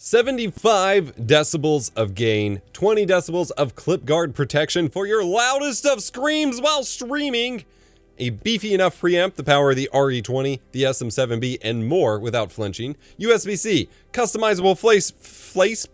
75 decibels of gain, 20 decibels of clip guard protection for your loudest of screams while streaming, a beefy enough preamp to power the RE20, the SM7B, and more without flinching, USB-C, customizable faceplates?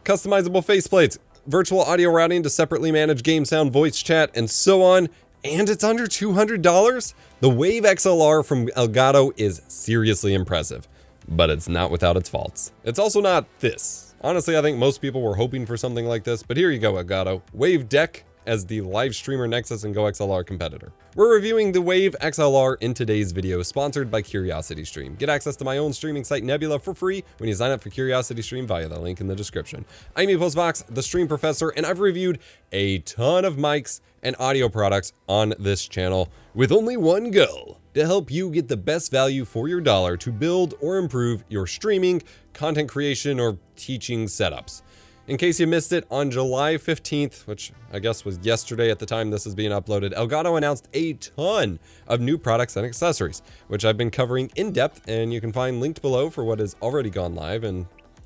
Customizable faceplates, virtual audio routing to separately manage game sound, voice chat, and so on, and it's under $200? The Wave XLR from Elgato is seriously impressive. But it's not without its faults. It's also not this. Honestly, I think most people were hoping for something like this, but here you go, Elgato. Wave Deck as the live streamer Nexus and Go XLR competitor. We're reviewing the Wave XLR in today's video, sponsored by CuriosityStream. Get access to my own streaming site Nebula for free when you sign up for CuriosityStream via the link in the description. I'm EposVox, the stream professor, and I've reviewed a ton of mics and audio products on this channel with only one goal: to help you get the best value for your dollar to build or improve your streaming, content creation, or teaching setups. In case you missed it, on July 15th, which I guess was yesterday at the time this is being uploaded, Elgato announced a ton of new products and accessories, which I've been covering in depth, and you can find linked below for what has already gone live, and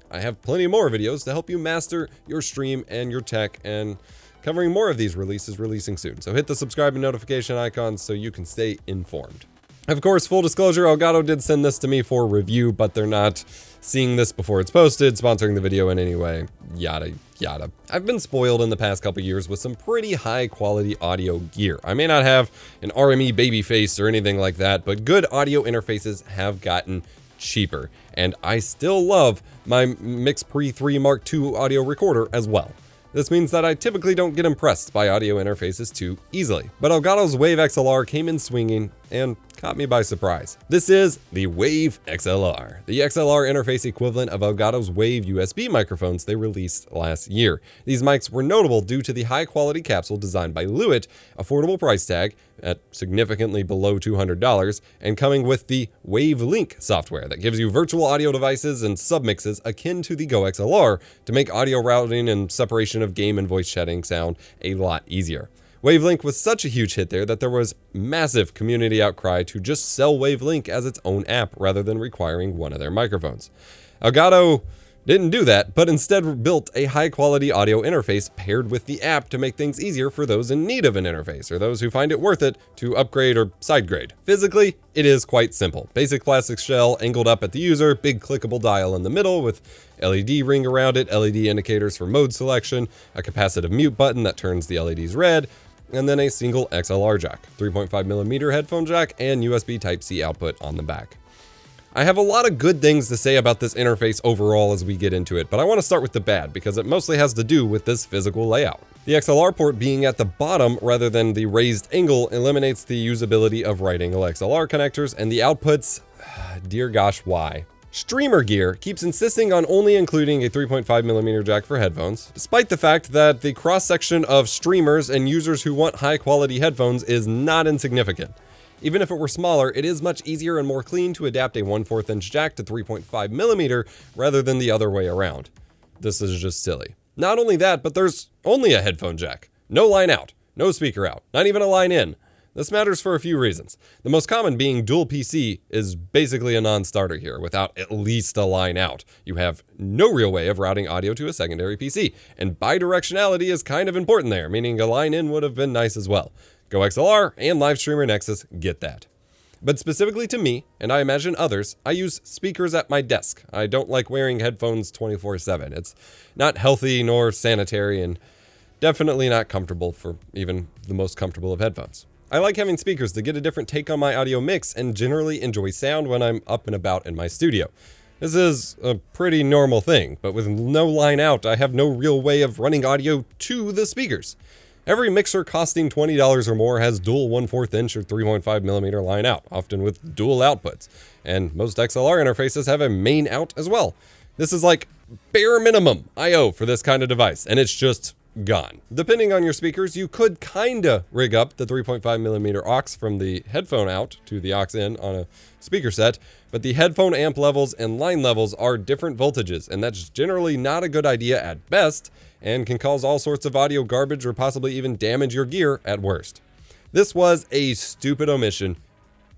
I have plenty more videos to help you master your stream and your tech, and covering more of these releases releasing soon. So hit the subscribe and notification icons so you can stay informed. Of course, full disclosure, Elgato did send this to me for review, but they're not seeing this before it's posted, sponsoring the video in any way, yada yada. I've been spoiled in the past couple years with some pretty high quality audio gear. I may not have an RME baby face or anything like that, but good audio interfaces have gotten cheaper, and I still love my Mix Pre 3 Mark II audio recorder as well. This means that I typically don't get impressed by audio interfaces too easily, but Elgato's Wave XLR came in swinging and caught me by surprise. This is the Wave XLR, the XLR interface equivalent of Elgato's Wave USB microphones they released last year. These mics were notable due to the high quality capsule designed by Lewitt, affordable price tag at significantly below $200, and coming with the Wave Link software that gives you virtual audio devices and submixes akin to the Go XLR to make audio routing and separation of game and voice chatting sound a lot easier. WaveLink was such a huge hit there that there was massive community outcry to just sell WaveLink as its own app rather than requiring one of their microphones. Elgato didn't do that, but instead built a high-quality audio interface paired with the app to make things easier for those in need of an interface, or those who find it worth it to upgrade or sidegrade. Physically, it is quite simple. Basic plastic shell angled up at the user, big clickable dial in the middle with LED ring around it, LED indicators for mode selection, a capacitive mute button that turns the LEDs red, and then a single XLR jack, 3.5mm headphone jack, and USB Type-C output on the back. I have a lot of good things to say about this interface overall as we get into it, but I want to start with the bad because it mostly has to do with this physical layout. The XLR port being at the bottom rather than the raised angle eliminates the usability of right-angle XLR connectors, and the outputs, dear gosh, why? Streamer Gear keeps insisting on only including a 3.5mm jack for headphones, despite the fact that the cross-section of streamers and users who want high-quality headphones is not insignificant. Even if it were smaller, it is much easier and more clean to adapt a 1/4 inch jack to 3.5mm rather than the other way around. This is just silly. Not only that, but there's only a headphone jack. No line out, no speaker out, not even a line in. This matters for a few reasons. The most common being dual PC is basically a non-starter here without at least a line out. You have no real way of routing audio to a secondary PC, and bidirectionality is kind of important there, meaning a line in would have been nice as well. Go XLR and Live Streamer Nexus get that. But specifically to me, and I imagine others, I use speakers at my desk. I don't like wearing headphones 24/7. It's not healthy nor sanitary and definitely not comfortable for even the most comfortable of headphones. I like having speakers to get a different take on my audio mix and generally enjoy sound when I'm up and about in my studio. This is a pretty normal thing, but with no line out, I have no real way of running audio to the speakers. Every mixer costing $20 or more has dual 1/4 inch or 3.5mm line out, often with dual outputs, and most XLR interfaces have a main out as well. This is like bare minimum I/O for this kind of device, and it's just gone. Depending on your speakers, you could kinda rig up the 3.5mm aux from the headphone out to the aux in on a speaker set, but the headphone amp levels and line levels are different voltages, and that's generally not a good idea at best, and can cause all sorts of audio garbage or possibly even damage your gear at worst. This was a stupid omission,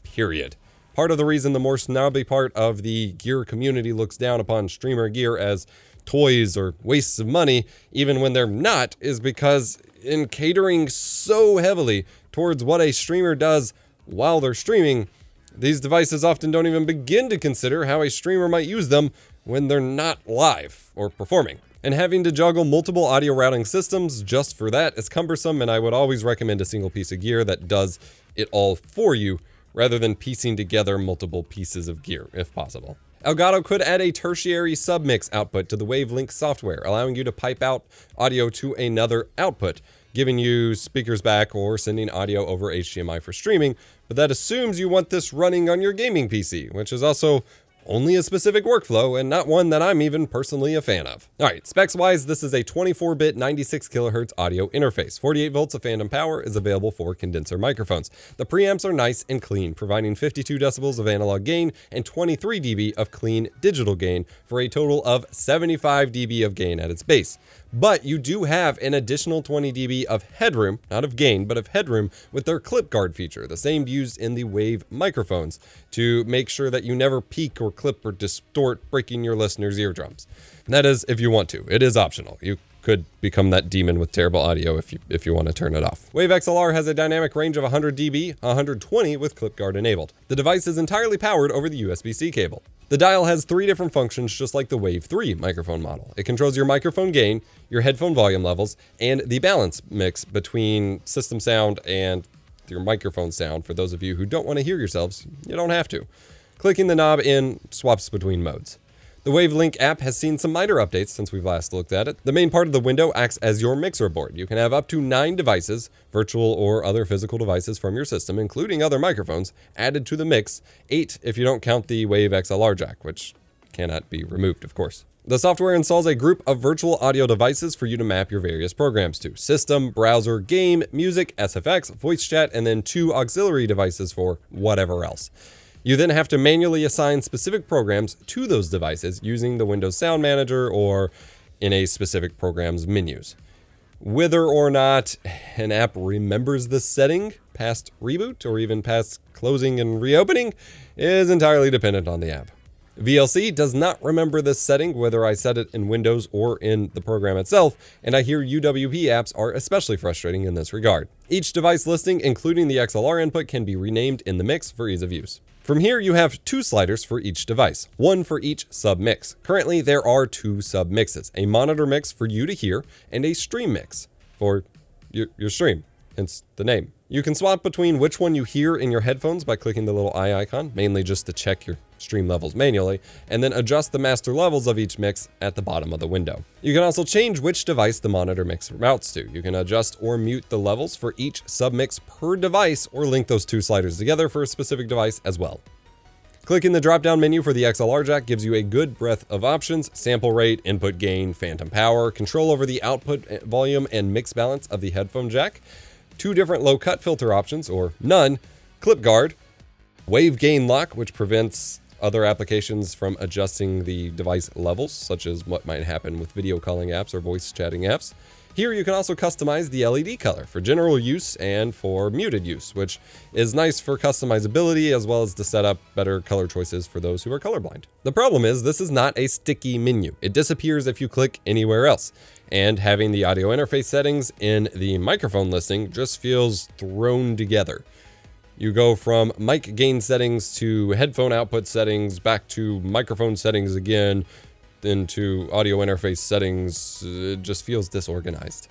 period. Part of the reason the more snobby part of the gear community looks down upon streamer gear as toys or wastes of money, even when they're not, is because in catering so heavily towards what a streamer does while they're streaming, these devices often don't even begin to consider how a streamer might use them when they're not live or performing. And having to juggle multiple audio routing systems just for that is cumbersome, and I would always recommend a single piece of gear that does it all for you, rather than piecing together multiple pieces of gear, if possible. Elgato could add a tertiary submix output to the WaveLink software, allowing you to pipe out audio to another output, giving you speakers back or sending audio over HDMI for streaming, but that assumes you want this running on your gaming PC, which is also only a specific workflow and not one that I'm even personally a fan of. All right, specs wise, this is a 24-bit 96 kHz audio interface. 48 volts of phantom power is available for condenser microphones. The preamps are nice and clean, providing 52 decibels of analog gain and 23 dB of clean digital gain for a total of 75 dB of gain at its base. But you do have an additional 20 dB of headroom, not of gain, but of headroom with their clip guard feature, the same used in the Wave microphones, to make sure that you never peak or clip or distort, breaking your listeners' eardrums. And that is if you want to. It is optional. You could become that demon with terrible audio if you want to turn it off. Wave XLR has a dynamic range of 100 dB, 120 with clip guard enabled. The device is entirely powered over the USB-C cable. The dial has 3 different functions, just like the Wave 3 microphone model. It controls your microphone gain, your headphone volume levels, and the balance mix between system sound and your microphone sound. For those of you who don't want to hear yourselves, you don't have to. Clicking the knob in swaps between modes. The WaveLink app has seen some minor updates since we've last looked at it. The main part of the window acts as your mixer board. You can have up to 9 devices, virtual or other physical devices from your system, including other microphones, added to the mix, 8 if you don't count the Wave XLR jack, which cannot be removed, of course. The software installs a group of virtual audio devices for you to map your various programs to: system, browser, game, music, SFX, voice chat, and then 2 auxiliary devices for whatever else. You then have to manually assign specific programs to those devices using the Windows Sound Manager or in a specific program's menus. Whether or not an app remembers this setting past reboot or even past closing and reopening is entirely dependent on the app. VLC does not remember this setting, whether I set it in Windows or in the program itself, and I hear UWP apps are especially frustrating in this regard. Each device listing, including the XLR input, can be renamed in the mix for ease of use. From here, you have 2 sliders for each device, 1 for each sub-mix. Currently, there are 2 sub-mixes, a monitor mix for you to hear and a stream mix for your stream, hence the name. You can swap between which one you hear in your headphones by clicking the little eye icon, mainly just to check your stream levels manually, and then adjust the master levels of each mix at the bottom of the window. You can also change which device the monitor mix routes to. You can adjust or mute the levels for each submix per device, or link those 2 sliders together for a specific device as well. Clicking the drop-down menu for the XLR jack gives you a good breadth of options: sample rate, input gain, phantom power, control over the output volume and mix balance of the headphone jack, 2 different low-cut filter options, or none, clip guard, wave gain lock, which prevents other applications from adjusting the device levels, such as what might happen with video calling apps or voice chatting apps. Here you can also customize the LED color for general use and for muted use, which is nice for customizability as well as to set up better color choices for those who are colorblind. The problem is this is not a sticky menu. It disappears if you click anywhere else, and having the audio interface settings in the microphone listing just feels thrown together. You go from mic gain settings to headphone output settings, back to microphone settings again, then to audio interface settings. It just feels disorganized.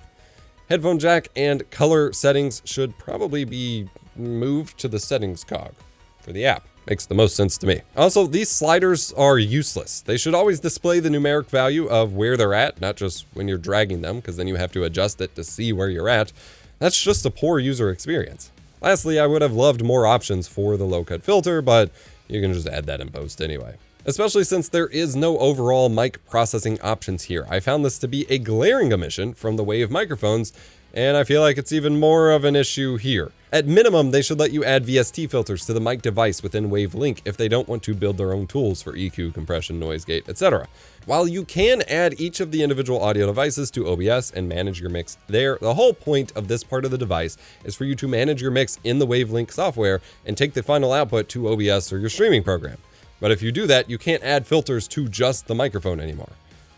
Headphone jack and color settings should probably be moved to the settings cog for the app. Makes the most sense to me. Also, these sliders are useless. They should always display the numeric value of where they're at, not just when you're dragging them, because then you have to adjust it to see where you're at. That's just a poor user experience. Lastly, I would have loved more options for the low-cut filter, but you can just add that in post anyway. Especially since there is no overall mic processing options here. I found this to be a glaring omission from the Wave microphones, and I feel like it's even more of an issue here. At minimum, they should let you add VST filters to the mic device within WaveLink if they don't want to build their own tools for EQ, compression, noise gate, etc. While you can add each of the individual audio devices to OBS and manage your mix there, the whole point of this part of the device is for you to manage your mix in the WaveLink software and take the final output to OBS or your streaming program. But if you do that, you can't add filters to just the microphone anymore.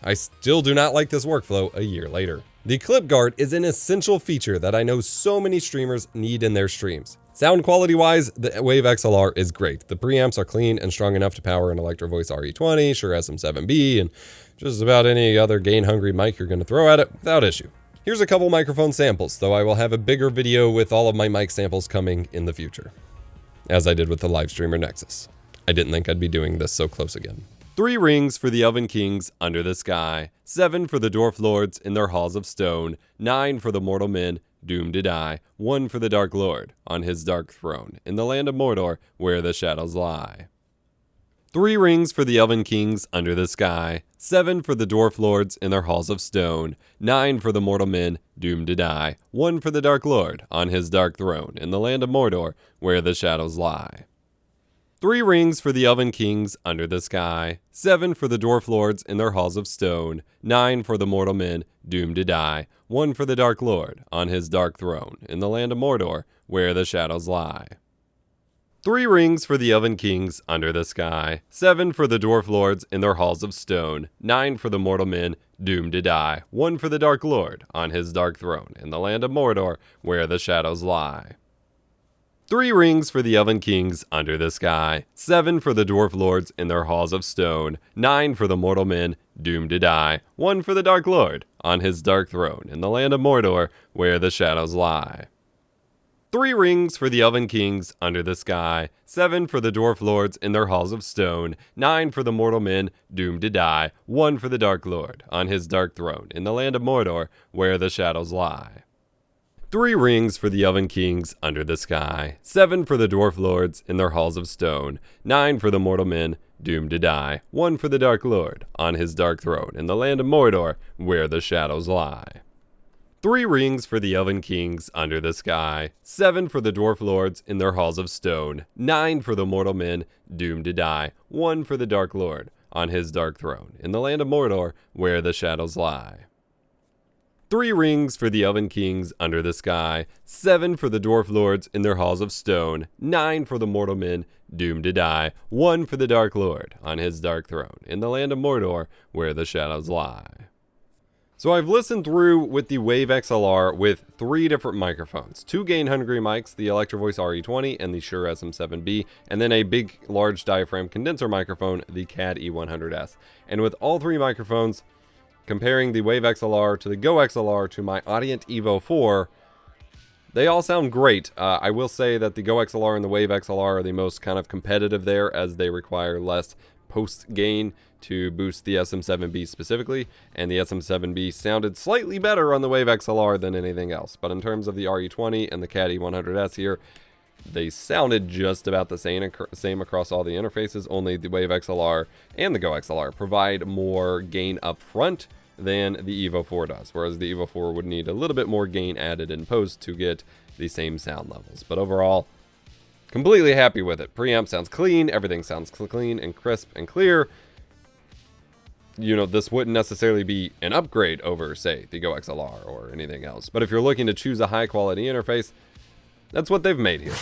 I still do not like this workflow a year later. The clip guard is an essential feature that I know so many streamers need in their streams. Sound quality wise, the Wave XLR is great. The preamps are clean and strong enough to power an Electro Voice RE20, Shure SM7B, and just about any other gain hungry mic you're going to throw at it without issue. Here's a couple microphone samples, though I will have a bigger video with all of my mic samples coming in the future, as I did with the live streamer Nexus. I didn't think I'd be doing this so close again. 3 rings for the Oven Kings under the sky, 7 for the Dwarf Lords in their halls of stone, 9 for the mortal men doomed to die, 1 for the Dark Lord on his dark throne in the land of Mordor where the shadows lie. 3 rings for the Oven Kings under the sky, 7 for the Dwarf Lords in their halls of stone, 9 for the mortal men doomed to die, 1 for the Dark Lord on his dark throne in the land of Mordor where the shadows lie. 3 rings for the Oven Kings under the sky, 7 for the Dwarf Lords in their halls of stone, 9 for the mortal men doomed to die, 1 for the Dark Lord on his dark throne in the land of Mordor where the shadows lie. 3 rings for the Oven Kings under the sky, 7 for the Dwarf Lords in their halls of stone, 9 for the mortal men doomed to die, 1 for the Dark Lord on his dark throne in the land of Mordor where the shadows lie. 3 rings for the Oven Kings under the sky, 7 for the Dwarf Lords in their halls of stone, 9 for the mortal men doomed to die, 1 for the Dark Lord on his dark throne in the land of Mordor where the shadows lie. 3 rings for the Oven Kings under the sky, 7 for the Dwarf Lords in their halls of stone, 9 for the mortal men doomed to die, 1 for the Dark Lord on his dark throne in the land of Mordor where the shadows lie. 3 rings for the Oven Kings under the sky, 7 for the Dwarf Lords in their halls of stone, 9 for the mortal men doomed to die, 1 for the Dark Lord on his dark throne in the land of Mordor where the shadows lie. 3 rings for the Oven Kings under the sky, 7 for the Dwarf Lords in their halls of stone, 9 for the mortal men doomed to die, 1 for the Dark Lord on his dark throne in the land of Mordor where the shadows lie. 3 rings for the Oven Kings under the sky, 7 for the Dwarf Lords in their halls of stone, 9 for the mortal men doomed to die, 1 for the Dark Lord on his dark throne in the land of Mordor where the shadows lie. So I've listened through with the Wave XLR with 3 different microphones, 2 gain-hungry mics, the Electro Voice RE20 and the Shure SM7B, and then a big, large diaphragm condenser microphone, the CAD E100S. And with all 3 microphones, comparing the Wave XLR to the Go XLR to my Audient Evo 4, they all sound great. I will say that the Go XLR and the Wave XLR are the most kind of competitive there, as they require less post-gain to boost the SM7B specifically, and the SM7B sounded slightly better on the Wave XLR than anything else. But in terms of the RE20 and the CAD E100S here, they sounded just about the same across all the interfaces, only the Wave XLR and the Go XLR provide more gain up front than the Evo 4 does, whereas the Evo 4 would need a little bit more gain added in post to get the same sound levels. But overall, completely happy with it. Preamp sounds clean, everything sounds clean and crisp and clear. You know, this wouldn't necessarily be an upgrade over, say, the Go XLR or anything else. But if you're looking to choose a high quality interface, that's what they've made here.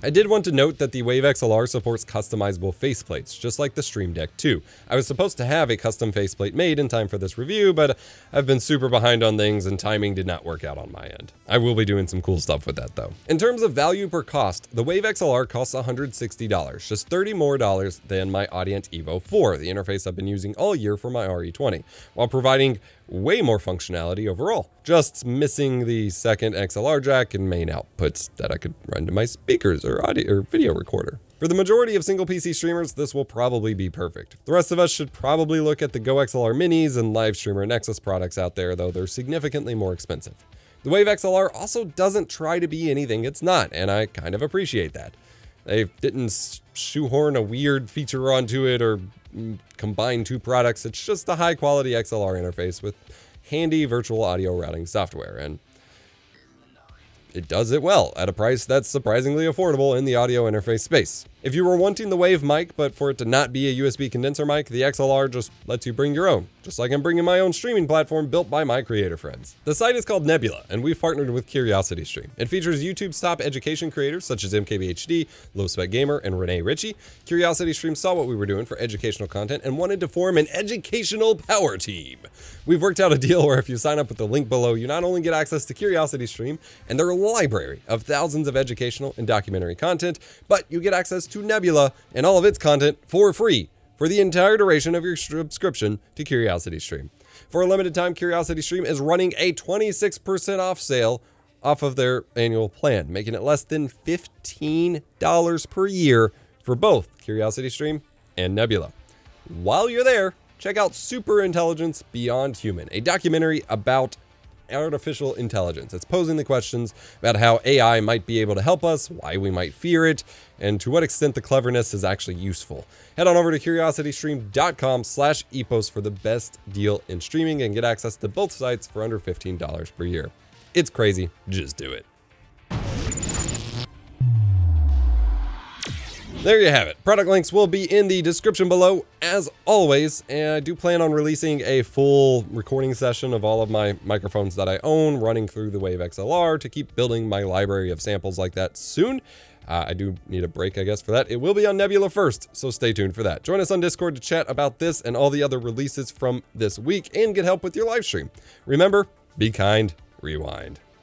I did want to note that the Wave XLR supports customizable faceplates, just like the Stream Deck 2. I was supposed to have a custom faceplate made in time for this review, but I've been super behind on things and timing did not work out on my end. I will be doing some cool stuff with that though. In terms of value per cost, the Wave XLR costs $160, just $30 more than my Audient Evo 4, the interface I've been using all year for my RE20, while providing way more functionality overall. Just missing the second XLR jack and main outputs that I could run to my speakers or audio or video recorder. For the majority of single PC streamers, this will probably be perfect. The rest of us should probably look at the Go XLR Minis and Live Streamer Nexus products out there, though they're significantly more expensive. The Wave XLR also doesn't try to be anything it's not, and I kind of appreciate that. They didn't shoehorn a weird feature onto it or combine 2 products. It's just a high quality XLR interface with handy virtual audio routing software. And it does it well at a price that's surprisingly affordable in the audio interface space. If you were wanting the Wave mic, but for it to not be a USB condenser mic, the XLR just lets you bring your own, just like I'm bringing my own streaming platform built by my creator friends. The site is called Nebula, and we've partnered with CuriosityStream. It features YouTube's top education creators such as MKBHD, Low Spec Gamer, and Renee Ritchie. CuriosityStream saw what we were doing for educational content and wanted to form an educational power team. We've worked out a deal where if you sign up with the link below, you not only get access to CuriosityStream and their library of thousands of educational and documentary content, but you get access to Nebula and all of its content for free for the entire duration of your subscription to CuriosityStream. For a limited time, CuriosityStream is running a 26% off sale off of their annual plan, making it less than $15 per year for both CuriosityStream and Nebula. While you're there, check out Super Intelligence Beyond Human, a documentary about artificial intelligence. It's posing the questions about how AI might be able to help us, why we might fear it, and to what extent the cleverness is actually useful. Head on over to curiositystream.com/epos for the best deal in streaming and get access to both sites for under $15 per year. It's crazy. Just do it. There you have it. Product links will be in the description below, as always, and I do plan on releasing a full recording session of all of my microphones that I own running through the Wave XLR to keep building my library of samples like that soon. I do need a break, I guess, for that. It will be on Nebula first, so stay tuned for that. Join us on Discord to chat about this and all the other releases from this week and get help with your live stream. Remember, be kind, rewind.